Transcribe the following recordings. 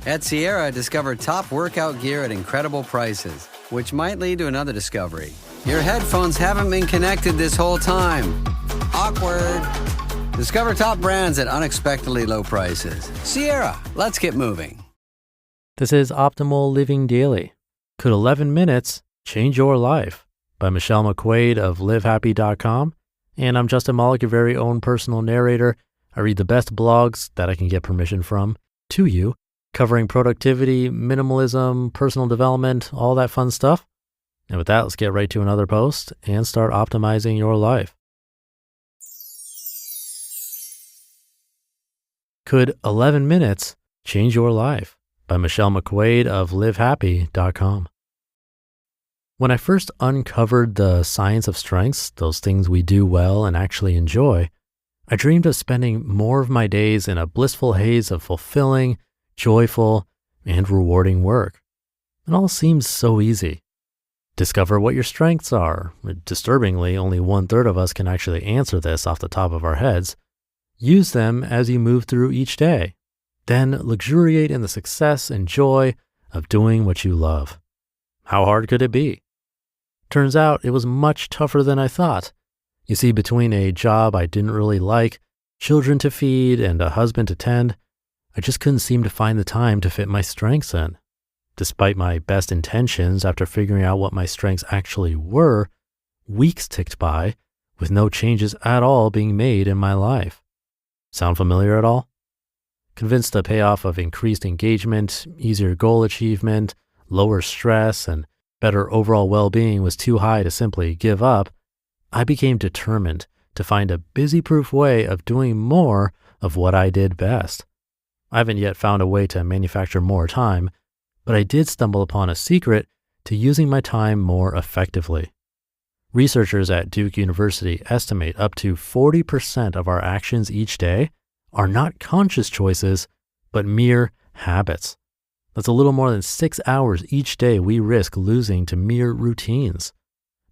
At Sierra, discover top workout gear at incredible prices, which might lead to another discovery. Your headphones haven't been connected this whole time. Awkward. Discover top brands at unexpectedly low prices. Sierra, let's get moving. This is Optimal Living Daily. Could 11 minutes change your life? By Michelle McQuaid of livehappy.com. And I'm Justin Malik, your very own personal narrator. I read the best blogs that I can get permission from to you, covering productivity, minimalism, personal development, all that fun stuff. And with that, let's get right to another post and start optimizing your life. Could 11 minutes change your life? By Michelle McQuaid of livehappy.com. When I first uncovered the science of strengths, those things we do well and actually enjoy, I dreamed of spending more of my days in a blissful haze of fulfilling, joyful, and rewarding work. It all seems so easy. Discover what your strengths are. Disturbingly, only 1/3 of us can actually answer this off the top of our heads. Use them as you move through each day. Then luxuriate in the success and joy of doing what you love. How hard could it be? Turns out it was much tougher than I thought. You see, between a job I didn't really like, children to feed, and a husband to tend, I just couldn't seem to find the time to fit my strengths in. Despite my best intentions, after figuring out what my strengths actually were, weeks ticked by with no changes at all being made in my life. Sound familiar at all? Convinced the payoff of increased engagement, easier goal achievement, lower stress, and better overall well-being was too high to simply give up, I became determined to find a busy-proof way of doing more of what I did best. I haven't yet found a way to manufacture more time, but I did stumble upon a secret to using my time more effectively. Researchers at Duke University estimate up to 40% of our actions each day are not conscious choices, but mere habits. That's a little more than 6 hours each day we risk losing to mere routines.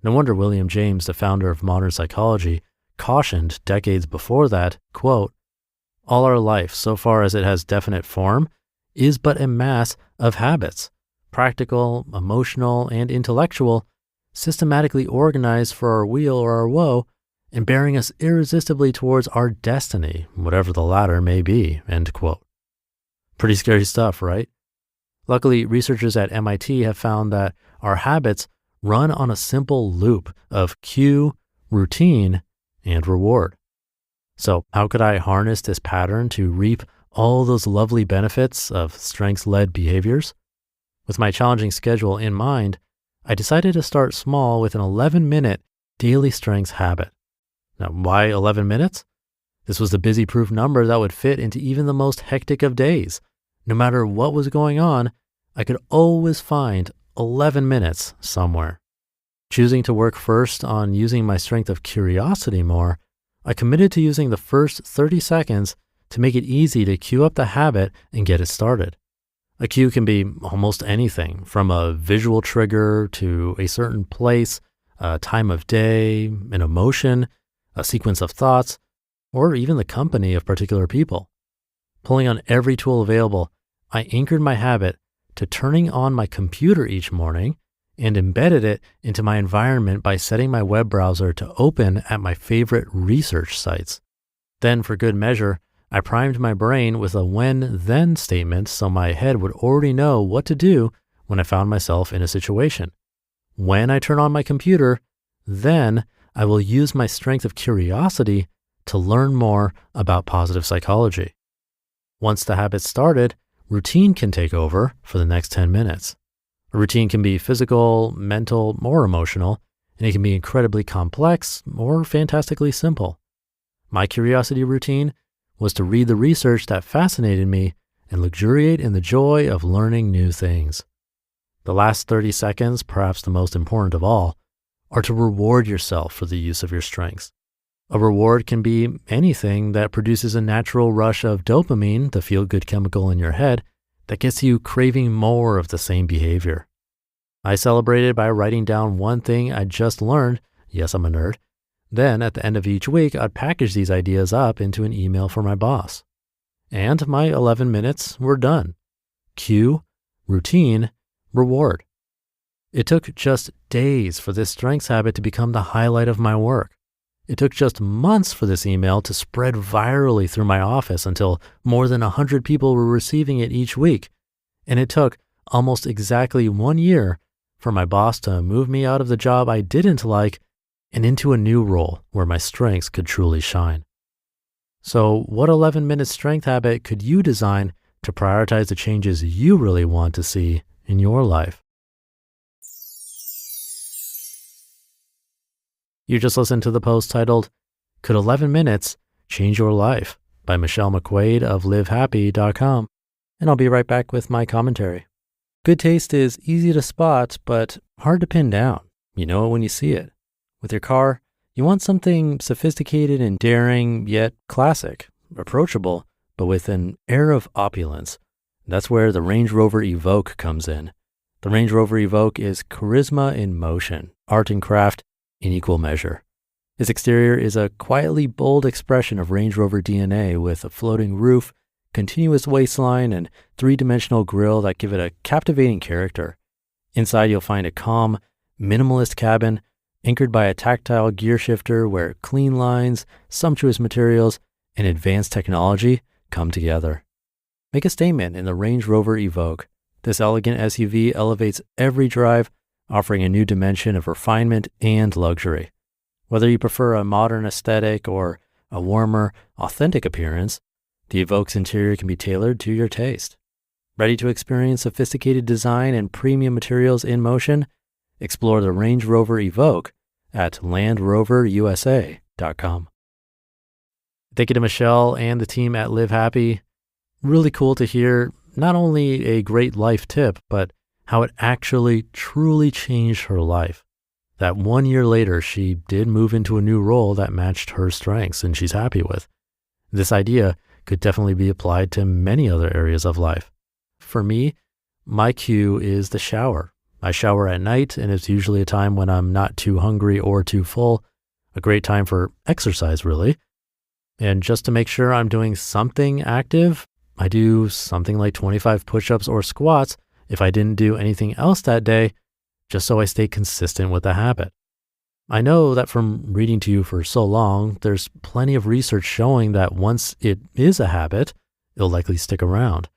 No wonder William James, the founder of modern psychology, cautioned decades before that, quote, "All our life, so far as it has definite form, is but a mass of habits, practical, emotional, and intellectual, systematically organized for our weal or our woe, and bearing us irresistibly towards our destiny, whatever the latter may be," end quote. Pretty scary stuff, right? Luckily, researchers at MIT have found that our habits run on a simple loop of cue, routine, and reward. So how could I harness this pattern to reap all those lovely benefits of strengths-led behaviors? With my challenging schedule in mind, I decided to start small with an 11-minute daily strengths habit. Now, why 11 minutes? This was the busy-proof number that would fit into even the most hectic of days. No matter what was going on, I could always find 11 minutes somewhere. Choosing to work first on using my strength of curiosity more, I committed to using the first 30 seconds to make it easy to cue up the habit and get it started. A cue can be almost anything, from a visual trigger to a certain place, a time of day, an emotion, a sequence of thoughts, or even the company of particular people. Pulling on every tool available, I anchored my habit to turning on my computer each morning and embedded it into my environment by setting my web browser to open at my favorite research sites. Then, for good measure, I primed my brain with a when-then statement so my head would already know what to do when I found myself in a situation. When I turn on my computer, then I will use my strength of curiosity to learn more about positive psychology. Once the habit started, routine can take over for the next 10 minutes. A routine can be physical, mental, or emotional, and it can be incredibly complex or fantastically simple. My curiosity routine was to read the research that fascinated me and luxuriate in the joy of learning new things. The last 30 seconds, perhaps the most important of all, are to reward yourself for the use of your strengths. A reward can be anything that produces a natural rush of dopamine, the feel-good chemical in your head, that gets you craving more of the same behavior. I celebrated by writing down one thing I just learned. Yes, I'm a nerd. Then at the end of each week, I'd package these ideas up into an email for my boss. And my 11 minutes were done. cue, routine, reward. It took just days for this strengths habit to become the highlight of my work. It took just months for this email to spread virally through my office until more than 100 people were receiving it each week. And it took almost exactly 1 year for my boss to move me out of the job I didn't like and into a new role where my strengths could truly shine. So what 11-minute strength habit could you design to prioritize the changes you really want to see in your life? You just listened to the post titled, Could 11 Minutes Change Your Life? By Michelle McQuaid of livehappy.com. And I'll be right back with my commentary. Good taste is easy to spot, but hard to pin down. You know it when you see it. With your car, you want something sophisticated and daring, yet classic, approachable, but with an air of opulence. That's where the Range Rover Evoque comes in. The Range Rover Evoque is charisma in motion, art and craft in equal measure. Its exterior is a quietly bold expression of Range Rover DNA with a floating roof, continuous waistline, and three-dimensional grille that give it a captivating character. Inside, you'll find a calm, minimalist cabin anchored by a tactile gear shifter where clean lines, sumptuous materials, and advanced technology come together. Make a statement in the Range Rover Evoque. This elegant SUV elevates every drive, offering a new dimension of refinement and luxury. Whether you prefer a modern aesthetic or a warmer, authentic appearance, the Evoque's interior can be tailored to your taste. Ready to experience sophisticated design and premium materials in motion? Explore the Range Rover Evoque at LandRoverUSA.com. Thank you to Michelle and the team at Live Happy. Really cool to hear not only a great life tip, but how it actually truly changed her life. That 1 year later, she did move into a new role that matched her strengths and she's happy with. This idea could definitely be applied to many other areas of life. For me, my cue is the shower. I shower at night, and it's usually a time when I'm not too hungry or too full, a great time for exercise, really. And just to make sure I'm doing something active, I do something like 25 push-ups or squats if I didn't do anything else that day, just so I stay consistent with the habit. I know that from reading to you for so long, there's plenty of research showing that once it is a habit, it'll likely stick around.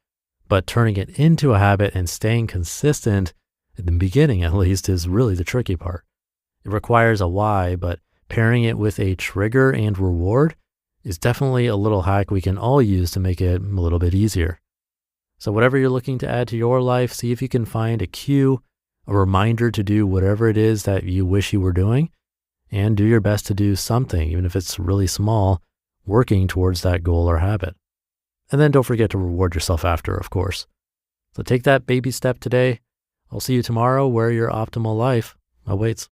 But turning it into a habit and staying consistent, at the beginning at least, is really the tricky part. It requires a why, but pairing it with a trigger and reward is definitely a little hack we can all use to make it a little bit easier. So whatever you're looking to add to your life, see if you can find a cue, a reminder to do whatever it is that you wish you were doing, and do your best to do something, even if it's really small, working towards that goal or habit. And then don't forget to reward yourself after, of course. So take that baby step today. I'll see you tomorrow where your optimal life awaits.